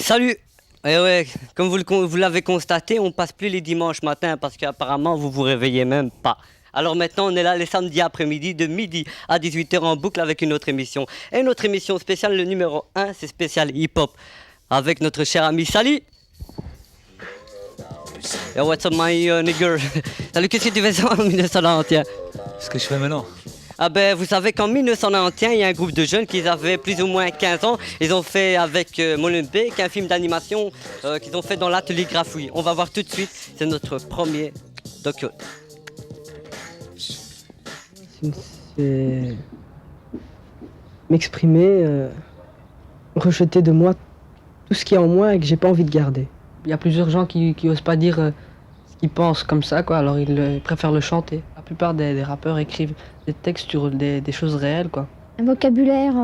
Salut! Eh ouais, comme vous l'avez constaté, on passe plus les dimanches matins parce qu'apparemment vous vous réveillez même pas. Alors maintenant, on est là les samedis après-midi de midi à 18h en boucle avec une autre émission. Et notre émission spéciale, le numéro 1, c'est spécial hip-hop. Avec notre cher ami Sally. Yo, what's up my nigger? Salut, qu'est-ce que tu fais ça en 1991? Ce que je fais maintenant. Ah ben, vous savez qu'en 1991, il y a un groupe de jeunes qui avaient plus ou moins 15 ans. Ils ont fait avec Molenbeek un film d'animation qu'ils ont fait dans l'atelier Grafouille. On va voir tout de suite, c'est notre premier docu. C'est m'exprimer, rejeter de moi tout ce qui est en moi et que j'ai pas envie de garder. Il y a plusieurs gens qui osent pas dire ce qu'ils pensent comme ça, quoi, alors ils préfèrent le chanter. La plupart des rappeurs écrivent des textes sur des choses réelles, quoi. Un vocabulaire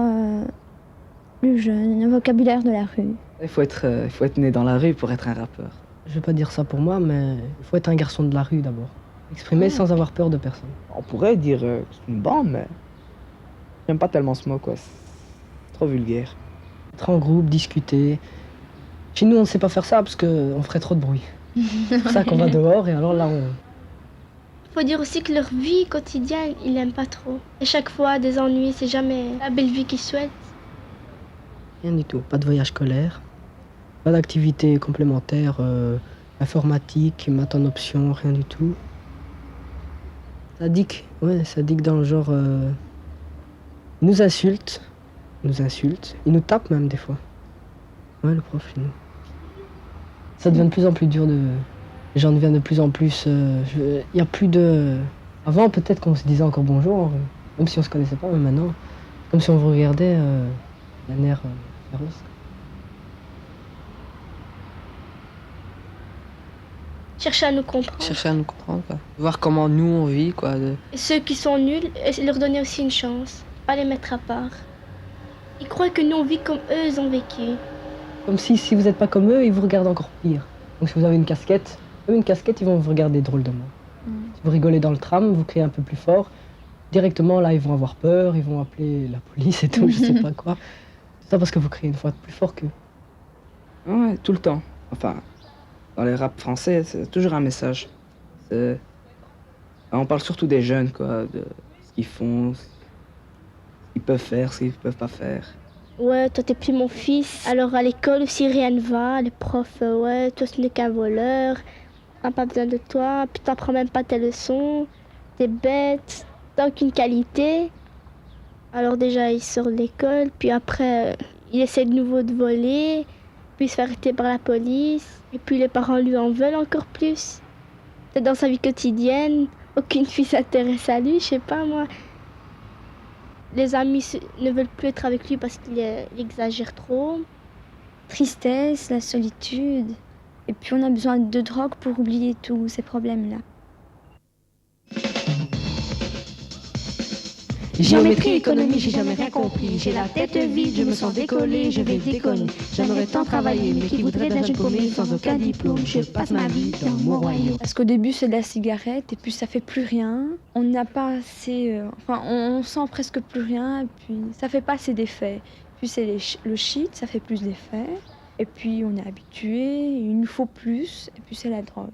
plus jeune, un vocabulaire de la rue. Il faut être né dans la rue pour être un rappeur. Je vais pas dire ça pour moi, mais il faut être un garçon de la rue d'abord. Exprimer sans avoir peur de personne. On pourrait dire que c'est une bande, mais j'aime pas tellement ce mot, quoi. C'est trop vulgaire. Être en groupe, discuter. Chez nous, on ne sait pas faire ça parce qu'on ferait trop de bruit. C'est pour ça qu'on va dehors et alors là, on... Il faut dire aussi que leur vie quotidienne, ils n'aiment pas trop. Et chaque fois, des ennuis, c'est jamais la belle vie qu'ils souhaitent. Rien du tout. Pas de voyage scolaire, pas d'activité complémentaire, informatique, maths en option, rien du tout. Sadique, ouais, sadique dans le genre... ils nous insultent, ils nous tapent même des fois. Ouais, le prof, chez nous. Ça devient de plus en plus dur de... Les gens deviennent de plus en plus... Il y a plus de... Avant, peut-être qu'on se disait encore bonjour, même si on se connaissait pas, mais maintenant, comme si on vous regardait d'un air féroce. Chercher à nous comprendre. Chercher à nous comprendre, quoi. Voir comment nous on vit, quoi. Et ceux qui sont nuls, leur donner aussi une chance. Pas les mettre à part. Ils croient que nous on vit comme eux ils ont vécu. Comme si vous n'êtes pas comme eux, ils vous regardent encore pire. Donc si vous avez une casquette, ils vont vous regarder drôlement. Si vous rigolez dans le tram, vous criez un peu plus fort. Directement, là, ils vont avoir peur, ils vont appeler la police et tout, je sais pas quoi. Tout ça parce que vous criez une fois plus fort qu'eux. Ouais, tout le temps. Enfin, dans les rap français, c'est toujours un message. On parle surtout des jeunes, quoi, de ce qu'ils font, ce qu'ils peuvent faire, ce qu'ils peuvent pas faire. Ouais, toi t'es plus mon fils. Alors à l'école aussi rien ne va. Les profs, ouais, toi ce n'est qu'un voleur. On n'a pas besoin de toi. Puis t'apprends même pas tes leçons. T'es bête. T'as aucune qualité. Alors déjà il sort de l'école. Puis après il essaie de nouveau de voler. Puis il se fait arrêter par la police. Et puis les parents lui en veulent encore plus. C'est dans sa vie quotidienne. Aucune fille s'intéresse à lui, je sais pas moi. Les amis ne veulent plus être avec lui parce qu'il exagère trop. Tristesse, la solitude. Et puis on a besoin de drogue pour oublier tous ces problèmes-là. Géométrie, économie, j'ai jamais rien compris. J'ai la tête vide, je me sens décollée, je vais déconner. J'aimerais tant travailler, mais qui voudrait d'un jeune paumé sans aucun diplôme. Je passe ma vie dans mon royaume. Parce qu'au début c'est de la cigarette et puis ça fait plus rien. On n'a pas assez... on sent presque plus rien et puis ça fait pas assez d'effets. Puis c'est le shit, ça fait plus d'effets. Et puis on est habitué, il nous faut plus. Et puis c'est la drogue.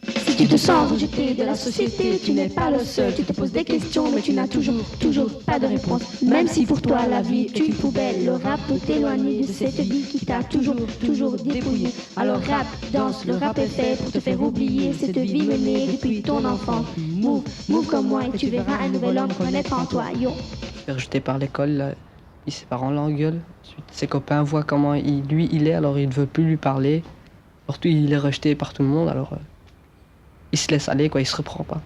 Si tu te sens rejeté de la société, tu n'es pas le seul. Tu te poses des questions, mais tu n'as toujours pas de réponse. Même si pour toi la vie est une poubelle, le rap peut t'éloigner de cette vie qui t'a toujours dépouillé. Alors rap, danse, le rap est fait pour te faire oublier cette vie menée depuis ton enfant. Move comme moi et tu verras un nouvel homme renaître en toi. Yo. Il est rejeté par l'école, là. Puis ses parents l'engueulent. Ensuite, ses copains voient comment il est, alors ils ne veulent plus lui parler. Surtout, il est rejeté par tout le monde, alors... il se laisse aller, quoi, il se reprend pas.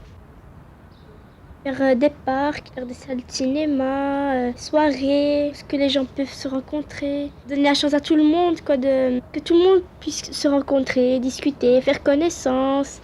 Faire des parcs, faire des salles de cinéma, soirées, que les gens peuvent se rencontrer. Donner la chance à tout le monde, quoi, que tout le monde puisse se rencontrer, discuter, faire connaissance,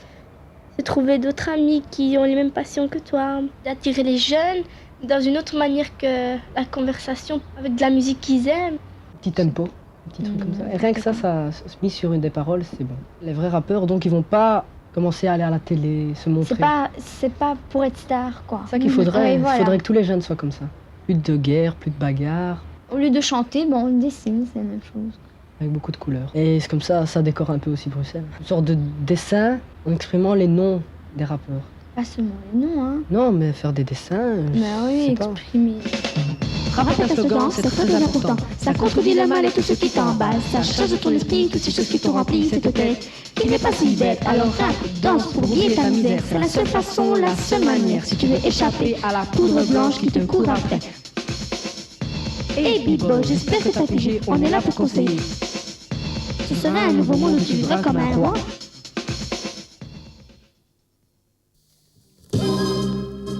se trouver d'autres amis qui ont les mêmes passions que toi. D'attirer les jeunes dans une autre manière que la conversation, avec de la musique qu'ils aiment. Petit tempo, petit truc comme ça. Et rien que ça se mise sur une des paroles, c'est bon. Les vrais rappeurs, donc, ils vont pas commencer à aller à la télé, se montrer. C'est pas pour être star, quoi. C'est ça qu'il faudrait. Ouais, voilà. Il faudrait que tous les jeunes soient comme ça. Plus de guerre, plus de bagarre. Au lieu de chanter, on dessine, c'est la même chose. avec beaucoup de couleurs. Et c'est comme ça décore un peu aussi Bruxelles. Une sorte de dessin en exprimant les noms des rappeurs. Pas seulement les noms, hein. Non, mais faire des dessins, Mais oui, je sais pas. exprimer. Travaille ta slogan, c'est très important. Ça contredit le mal et tout ce qui t'emballe. Ça change ton esprit, toutes ces choses qui t'ont rempli cette tête qui n'est pas si bête. Alors rap, danse pour oublier ta misère. C'est la seule façon, la seule manière. Si tu veux échapper à la poudre blanche qui te court après. Hey Bibo, j'espère que t'as pigé, on est là pour conseiller. Ce serait un nouveau monde où tu vivrais comme un roi.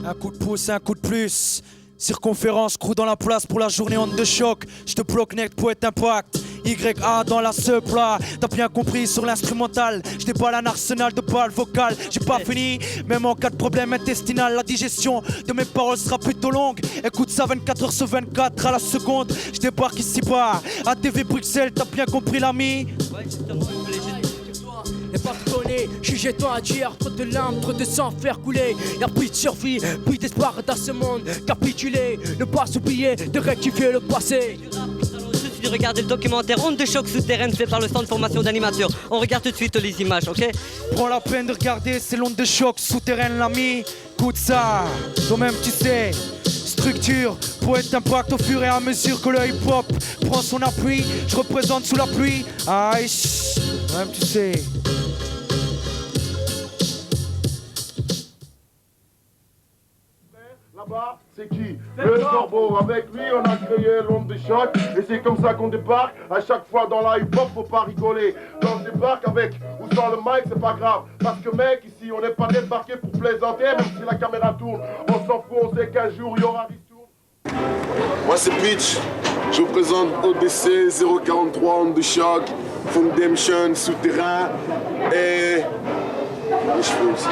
Un coup de pouce, un coup de plus. Circonférence, crew dans la place pour la journée onde de choc. Je te bloque net, poète impact. YA dans la supply. T'as bien compris sur l'instrumental. Je déballe un arsenal de balles vocales. J'ai pas fini, même en cas de problème intestinal. La digestion de mes paroles sera plutôt longue. Écoute ça 24h sur 24 à la seconde. Je débarque ici-bas à TV Bruxelles. T'as bien compris l'ami? Et pas te connaître, juger toi à dire, trop de larmes, trop de sang faire couler. Y'a plus de survie, plus d'espoir dans ce monde. Capituler, ne pas s'oublier, de rectifier le passé. De regarder le documentaire Onde de choc souterraine fait par le centre de formation d'animateurs. On regarde tout de suite les images, ok? Prends la peine de regarder, c'est l'onde de choc souterraine l'ami. Écoute ça, toi-même tu sais. Structure, poète impact au fur et à mesure que le hip-hop prend son appui. Je représente sous la pluie. Aïe, toi-même tu sais. Là-bas, c'est qui? Le corbeau. Avec lui, on a créé l'onde de choc. Et c'est comme ça qu'on débarque. À chaque fois dans la hip-hop, faut pas rigoler. Quand on débarque avec ou sans le mic, c'est pas grave. Parce que mec, ici, on n'est pas débarqué pour plaisanter. Même si la caméra tourne, on s'en fout. On sait qu'un jour, il y aura ristourne. Moi, c'est Pitch. Je représente ODC 043, onde de choc, Foundation, souterrain et les cheveux aussi.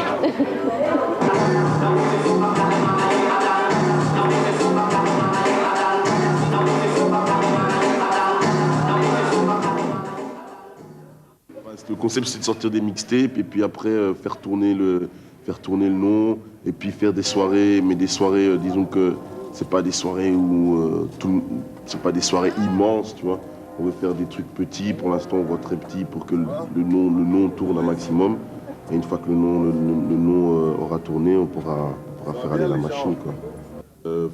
Le concept, c'est de sortir des mixtapes et puis après faire tourner le nom et puis faire des soirées, mais des soirées, disons que c'est pas des soirées où c'est pas des soirées immenses, tu vois. On veut faire des trucs petits. Pour l'instant, on voit très petit pour que le nom tourne un maximum. Et une fois que le nom aura tourné, on pourra faire aller la machine, quoi.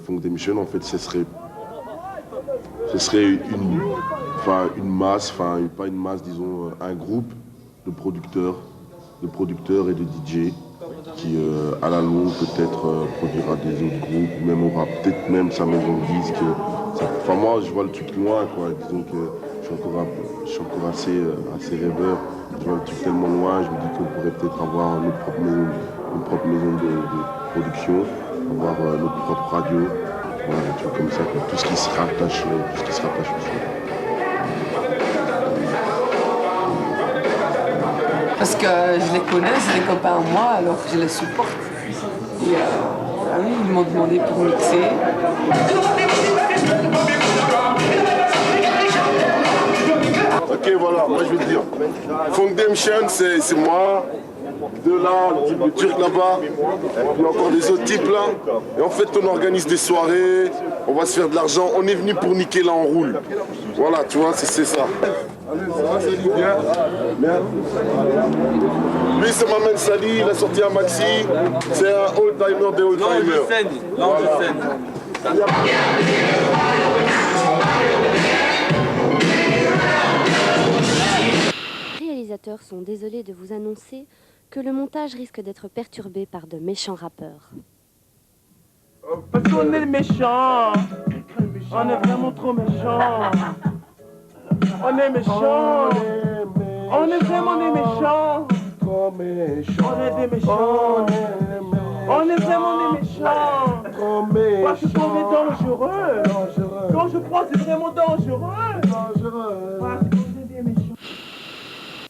Foundation, en fait, ce serait une masse, pas une masse, disons, un groupe de producteurs et de DJ qui, à la longue, peut-être produira des autres groupes, ou même aura peut-être même sa maison de disque. Enfin, moi, je vois le truc loin, quoi. Disons que je suis encore assez rêveur. Je vois le truc tellement loin, je me dis qu'on pourrait peut-être avoir notre propre maison de production, avoir notre propre radio. Voilà, des trucs comme ça, quoi. Tout ce qui se rattache au son. Parce que je les connais, c'est des copains à moi, alors je les supporte. Et oui, ils m'ont demandé pour mixer. Ok, voilà, moi je vais te dire. Foundation, c'est moi. De là, le type de Turc là-bas, et puis encore des autres types là. Et en fait, on organise des soirées, on va se faire de l'argent. On est venu pour niquer là, on roule. Voilà, tu vois, c'est ça. Salut, bien. Lui, c'est Maman Sali, il a sorti un maxi. C'est un old-timer des old-timers. Non, je scène. Les réalisateurs sont désolés de vous annoncer que le montage risque d'être perturbé par de méchants rappeurs. Parce qu'on est méchants. On est vraiment trop méchants. On est méchants. On est vraiment des méchants. On est des méchants. On est vraiment des méchants. Parce qu'on est dangereux. Quand je prends, c'est vraiment dangereux. Parce qu'on est des méchants.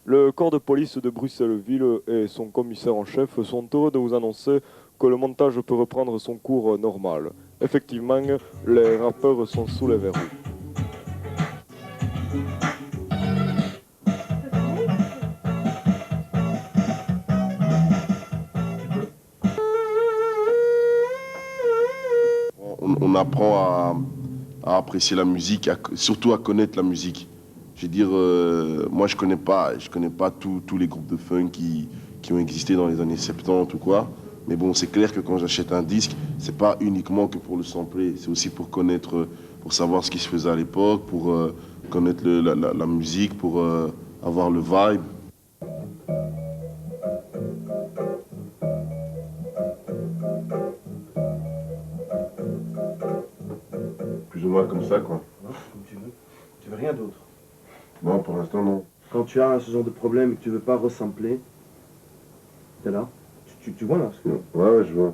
Le corps de police de Bruxelles-Ville et son commissaire en chef sont heureux de vous annoncer que le montage peut reprendre son cours normal. Effectivement, les rappeurs sont sous les verrous. On apprend à apprécier la musique, surtout à connaître la musique. Je veux dire, moi je connais pas tous les groupes de funk qui ont existé dans les années 70 ou quoi. Mais bon, c'est clair que quand j'achète un disque, c'est pas uniquement que pour le sampler, c'est aussi pour connaître, pour savoir ce qui se faisait à l'époque, pour connaître la musique, pour avoir le vibe. Plus ou moins comme ça, quoi. Comme tu veux. Tu veux rien d'autre? Non, pour l'instant, non. Quand tu as ce genre de problème et que tu veux pas ressampler, t'es là. Tu vois là ce que... Ouais, je vois.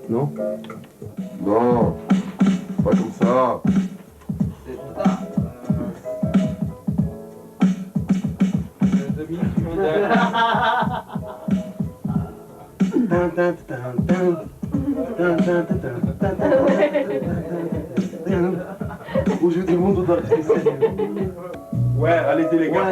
Non? Non, pas comme ça. Aujourd'hui, le monde doit rester sérieux. Ouais, allez-y les gars.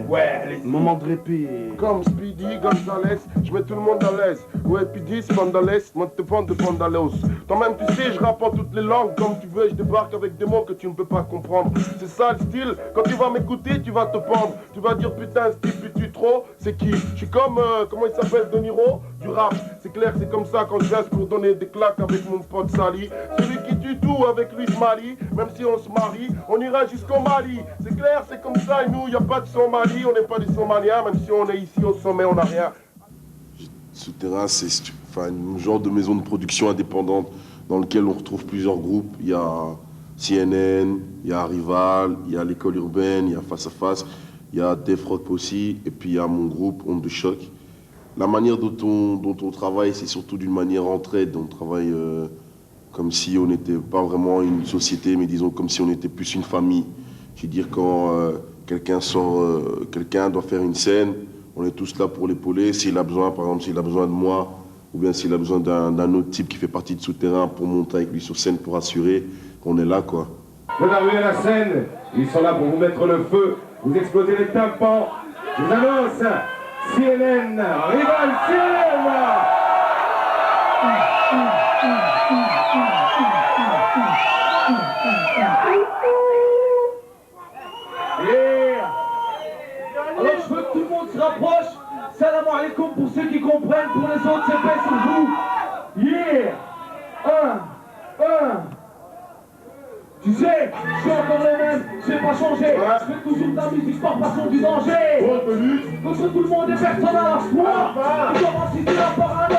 Ouais, allez-y. Moment de répit. Comme Speedy Gonzalez, je mets tout le monde à l'aise. Ouais, Speedy, Spandales, moi te prends de Pandalos. Toi-même, tu sais, je rappe en toutes les langues. Comme tu veux, je débarque avec des mots que tu ne peux pas comprendre. C'est ça le style. Quand tu vas m'écouter, tu vas te pendre. Tu vas dire putain, ce type, tu trop. C'est qui? Je suis comme, comment il s'appelle, De Niro? Du rap. C'est clair, c'est comme ça quand je viens pour donner des claques avec mon pote Sally. Celui qui tue tout avec lui se marie. Même si on se marie, on ira jusqu'au Mali. C'est clair, c'est comme ça. Et nous, y a pas de Somalie. On n'est pas des Somaliens. Même si on est ici au sommet, on n'a rien. Souterrain, c'est un genre de maison de production indépendante dans lequel on retrouve plusieurs groupes. Il y a CNN, il y a Rival, il y a l'école urbaine, il y a Face à Face, il y a Def Rock aussi, et puis il y a mon groupe, Onde de Choc. La manière dont on travaille, c'est surtout d'une manière entraide. On travaille comme si on n'était pas vraiment une société, mais disons comme si on était plus une famille. Je veux dire, quand quelqu'un doit faire une scène, on est tous là pour l'épauler. S'il a besoin, par exemple, s'il a besoin de moi, ou bien s'il a besoin d'un autre type qui fait partie de Souterrain pour monter avec lui sur scène pour assurer qu'on est là, quoi. Vous arrivez à la scène, ils sont là pour vous mettre le feu, vous explosez les tympans. Je vous annonce, CNN, Rival CNN. Yeah. Alors je veux que tout le monde se rapproche. Salam alaikum pour ceux qui comprennent, pour les autres c'est fait sur vous. Yeah. Tu sais, je suis encore le même, j'ai pas changé. Je fais toujours de la musique par passion du danger. Contre tout le monde et personne à la fois. Je commence ici la parano.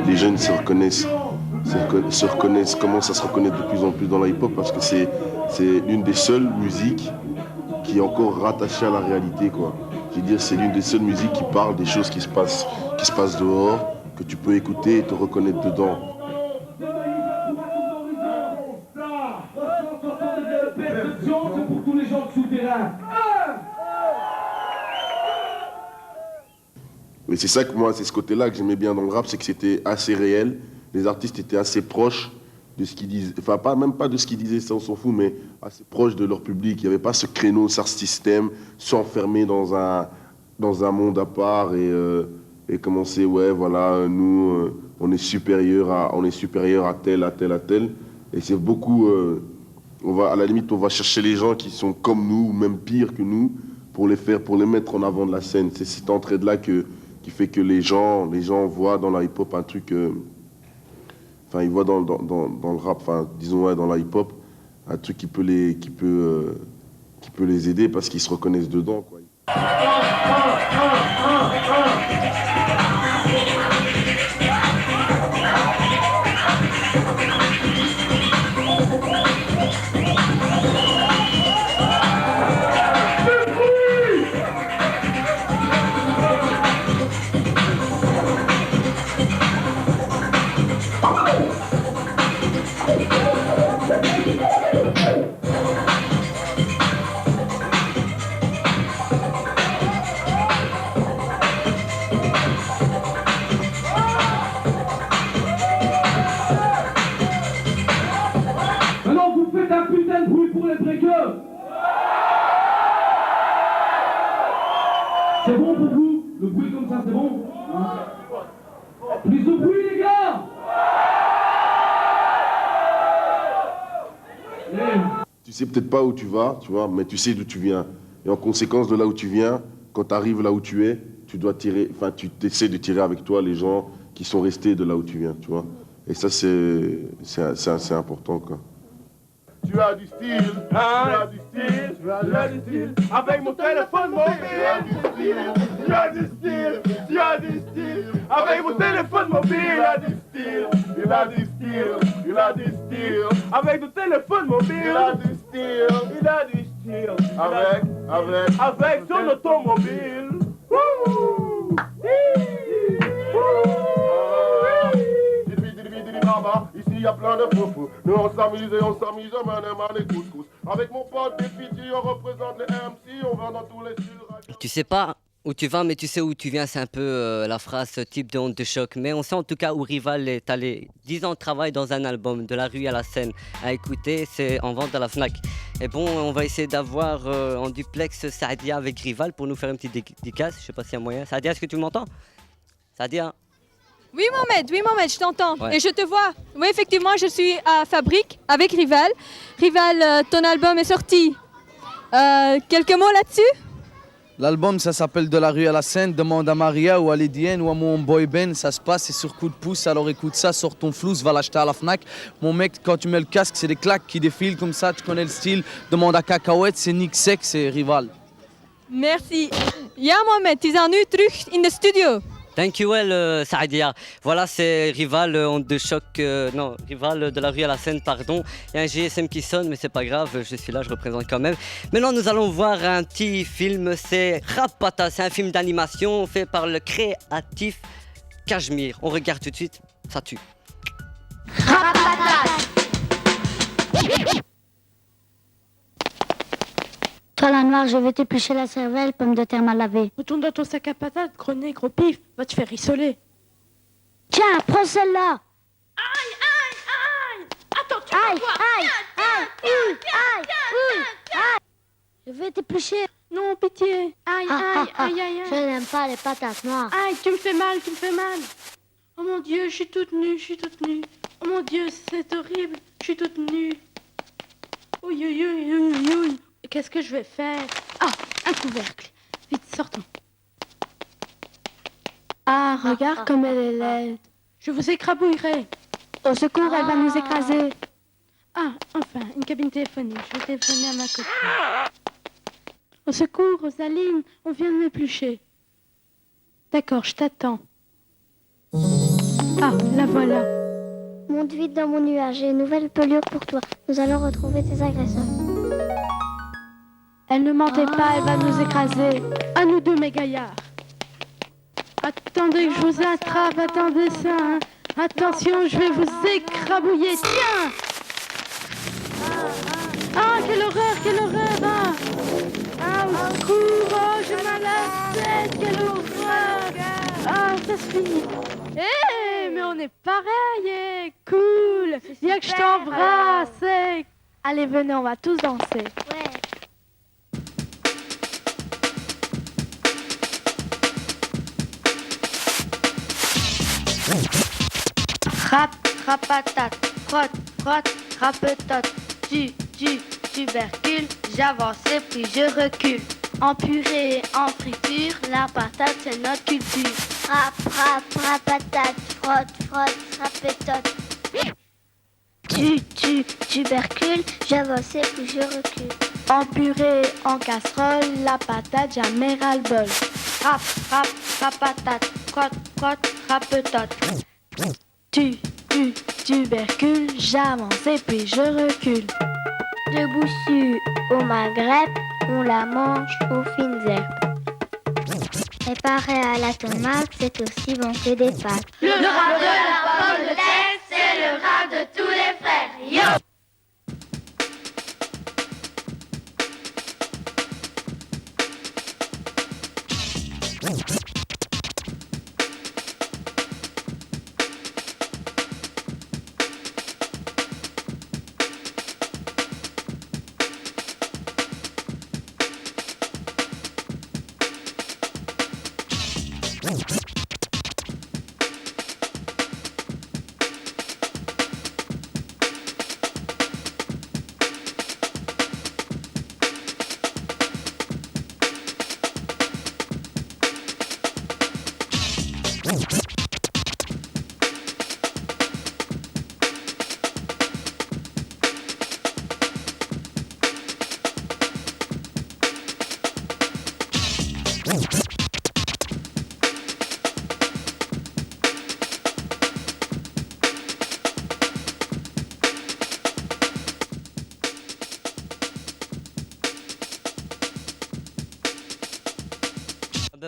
Les jeunes se reconnaissent, commencent à se reconnaître de plus en plus dans la hip-hop parce que c'est l'une des seules musiques qui est encore rattachée à la réalité, quoi. Je veux dire, c'est l'une des seules musiques qui parle des choses qui se passent dehors, que tu peux écouter et te reconnaître dedans. C'est pour tous les gens de Souterrain. Mais c'est ça que moi, c'est ce côté-là que j'aimais bien dans le rap, c'est que c'était assez réel. Les artistes étaient assez proches de ce qu'ils disaient. Enfin, même pas de ce qu'ils disaient, ça on s'en fout, mais assez proches de leur public. Il n'y avait pas ce créneau, ce système, s'enfermer dans un monde à part et commencer, ouais, voilà, nous, on est supérieur à tel. Et c'est beaucoup, à la limite, on va chercher les gens qui sont comme nous, ou même pire que nous, pour les mettre en avant de la scène. C'est cette entraide-là qui fait que les gens voient dans la hip-hop un truc... Enfin, ils voient dans le rap, enfin, disons, ouais, dans la hip-hop, un truc qui peut les aider parce qu'ils se reconnaissent dedans, quoi. les breakers? C'est bon pour vous? Le bruit comme ça, c'est bon? Hein? Plus de bruit, les gars! Tu sais peut-être pas où tu vas, tu vois, mais tu sais d'où tu viens. Et en conséquence de là où tu viens, quand tu arrives là où tu es, tu dois tirer, enfin, tu essaies de tirer avec toi les gens qui sont restés de là où tu viens, tu vois. Et ça, c'est assez important, quoi. Tu as du style, tu as du style, tu as du style, avec mon téléphone mobile. Tu as du style, tu as du style, tu as du style, avec mon téléphone mobile. Il a du style, il a du style, il a du style, avec ton téléphone mobile. Il a du style, il a du style, avec son automobile. Wouh! Ici il y a plein de fous. Nous on s'amuse et on s'amuse, man et couscous. Avec mon pote Défiti, on représente les MC, on va dans tous les styles. Tu sais pas où tu vas, mais tu sais où tu viens. C'est un peu la phrase type de Onde de choc. Mais on sait en tout cas où Rival est allé. 10 ans de travail dans un album, de la rue à la scène. À écouter, c'est en vente à la Fnac. Et bon, on va essayer d'avoir en duplex Saadia avec Rival pour nous faire une petite dédicace. Je sais pas s'il y a moyen. Saadia, est-ce que tu m'entends? Saadia? Oui Mohamed, je t'entends. Ouais. Et je te vois. Oui, effectivement, je suis à Fabrique avec Rival. Rival, ton album est sorti. Quelques mots là-dessus? L'album, ça s'appelle De la rue à la scène. Demande à Maria ou à Lydienne ou à mon boy Ben. Ça se passe, c'est sur coup de pouce. Alors écoute ça, sors ton flouze, va l'acheter à la Fnac. Mon mec, quand tu mets le casque, c'est des claques qui défilent comme ça. Tu connais le style. Demande à Cacahuète, c'est Nick Sec, c'est Rival. Merci. Ja Mohamed, het is aan nu terug in de studio. Thank you well, Saadia. Voilà, c'est Rival, Onde de choc. Non, Rival de la rue à la scène, pardon. Il y a un GSM qui sonne, mais c'est pas grave, je suis là, je représente quand même. Maintenant, nous allons voir un petit film, c'est Rapata. C'est un film d'animation fait par le créatif Cachemire. On regarde tout de suite, ça tue. Toi la noire, je vais t'éplucher la cervelle, pomme de terre mal lavée. Retourne dans ton sac à patates, gros nez, gros pif, va te faire rissoler. Tiens, prends celle-là. Attends, tu Aïe, vas voir. aïe. Je vais t'éplucher. Non, pitié. Aïe. Je n'aime pas les patates noires. Aïe, tu me fais mal. Oh mon Dieu, je suis toute nue. Oh mon Dieu, c'est horrible, je suis toute nue. Ouïe. Qu'est-ce que je vais faire? Ah, un couvercle. Vite, sortons. Ah, regarde comme elle est laide. Je vous écrabouillerai. Au secours, elle va nous écraser. Ah, enfin, une cabine téléphonique. Je vais téléphoner à ma copine. Au secours, Rosaline, on vient de m'éplucher. D'accord, je t'attends. Ah, la voilà. Monte vite dans mon nuage, j'ai une nouvelle pelure pour toi. Nous allons retrouver tes agresseurs. Elle ne mentait pas, elle va nous écraser. À nous deux, mes gaillards. Attendez que je vous attrape, attendez ça. Hein. Attention, je vais vous écrabouiller. Tiens! Ah, quelle horreur, ah! Ah, au secours, oh, j'ai mal à la tête, quelle horreur! Ah, ça se finit. Mais on est pareil, cool! Viens que je t'embrasse! Allez, venez, on va tous danser. Rapatate, frotte, rapetote, tubercule, j'avance et puis je recule. En purée et en friture, la patate c'est notre culture. Rapatate, frotte, rapetote. Tubercule, j'avance et puis je recule. En purée, en casserole, la patate jamais ras-le-bol. Rapatate, frotte, rapetote. Tubercule, j'avance et puis je recule. De boussu au Maghreb, on la mange aux fines herbes. Préparé à la tomate, c'est aussi bon que des pâtes. Le rap de la pomme de terre, c'est le rap de tous les frères. Yo!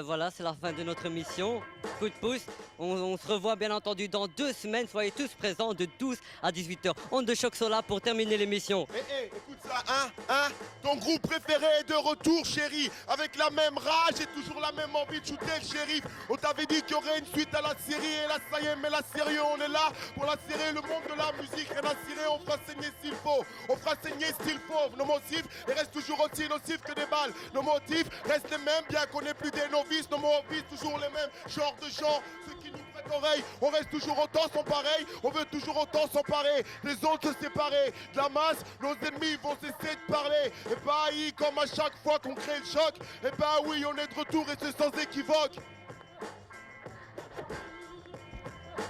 ben voilà, c'est la fin de notre émission. Coup de pouce. On se revoit bien entendu dans 2 semaines. Soyez tous présents de 12 à 18h. Onde de choc Sola pour terminer l'émission. Écoute ça, hein. Ton groupe préféré est de retour, chérie. Avec la même rage et toujours la même envie de shooter le shérif. On t'avait dit qu'il y aurait une suite à la série. Et là, ça y est, mais la série, on est là pour la serrer. Le monde de la musique, rien à cirer. On fera saigner s'il faut. On fera saigner s'il faut. Nos motifs, ils restent toujours aussi nocifs que des balles. Nos motifs restent les mêmes, bien qu'on n'est plus des novices. Nos mots visent toujours les mêmes genres de gens. Ceux qui nous prêtent oreille, on reste toujours autant sans pareil. On veut toujours autant s'emparer. Les autres se séparer de la masse. Nos ennemis vont cesser de parler. Et bah, comme à chaque fois qu'on crée le choc. Et bah oui, on est de retour et c'est sans équivoque.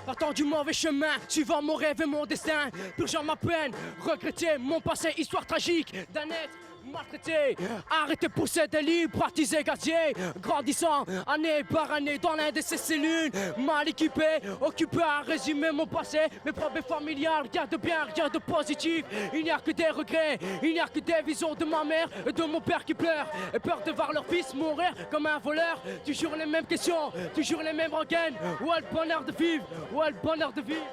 Partant du mauvais chemin, suivant mon rêve et mon destin, purgeant ma peine, regretter mon passé, histoire tragique d'un être maltraité. Arrêtez de pousser des livres, pratiser gazier, grandissant année par année dans l'un de ces cellules, mal équipé, occupé à résumer mon passé, mes problèmes familiales, rien de bien, rien de positif. Il n'y a que des regrets, il n'y a que des visions de ma mère et de mon père qui pleurent, et peur de voir leur fils mourir comme un voleur. Toujours les mêmes questions, toujours les mêmes rengaines. Où est le bonheur de vivre? Où est le bonheur de vivre?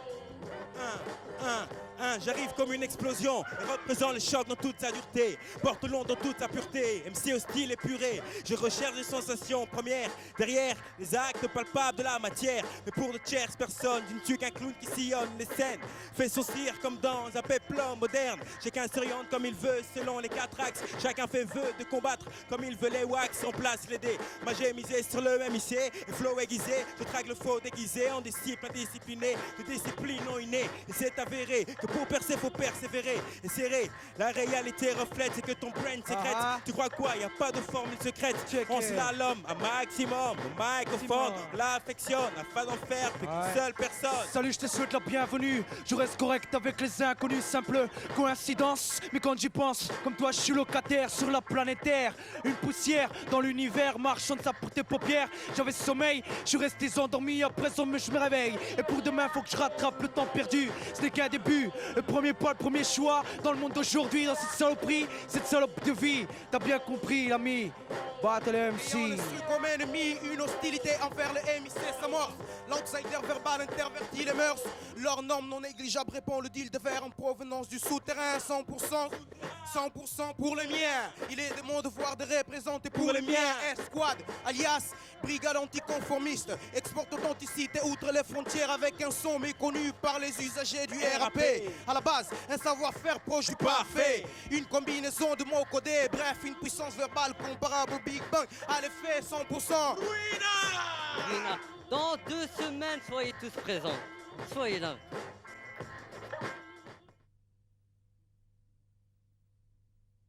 J'arrive comme une explosion et représente le choc dans toute sa dureté. Porte long dans toute sa pureté, MC hostile et puré. Je recherche les sensations premières, derrière les actes palpables de la matière. Mais pour de tierces personnes, je ne suis qu'un clown qui sillonne les scènes. Fait son cire comme dans un péplum moderne. Chacun s'oriente comme il veut selon les 4 axes. Chacun fait vœu de combattre comme il veut les wax. On place les dés, moi j'ai misé sur le MIC et flow aiguisé. Je traque le faux déguisé en disciple indiscipliné. De discipline non innée, et c'est avéré que pour percer, faut persévérer et serrer. La réalité reflète, c'est que ton brain sécrète. Tu crois quoi? Y a pas de formule secrète. On slalom un maximum. Au microphone, on l'affectionne afin d'en faire plus qu'une seule personne. Salut, je te souhaite la bienvenue. Je reste correct avec les inconnus, simple coïncidence. Mais quand j'y pense, comme toi, je suis locataire sur la planète Terre. Une poussière dans l'univers, marchant de ça pour tes paupières. J'avais sommeil, je suis resté endormi, à présent je me réveille. Et pour demain, faut que je rattrape le temps perdu. Ce n'est qu'un début. Le premier pas, le premier choix dans le monde d'aujourd'hui, dans cette saloperie, cette salope de vie. T'as bien compris, l'ami. Battle MC. Et on est su comme ennemi, une hostilité envers le MIC s'amorce. L'outsider verbal intervertit les mœurs. Leurs normes non négligeables répond le deal de verre en provenance du souterrain. 100% pour les miens. Il est de mon devoir de représenter pour les miens. S-Squad, alias brigade anticonformiste. Exporte authenticité outre les frontières avec un son méconnu par les usagers du RAP. À la base, un savoir-faire proche du parfait. Une combinaison de mots codés. Bref, une puissance verbale comparable au Big Bang. À l'effet 100%. Dans 2 semaines, soyez tous présents. Soyez là.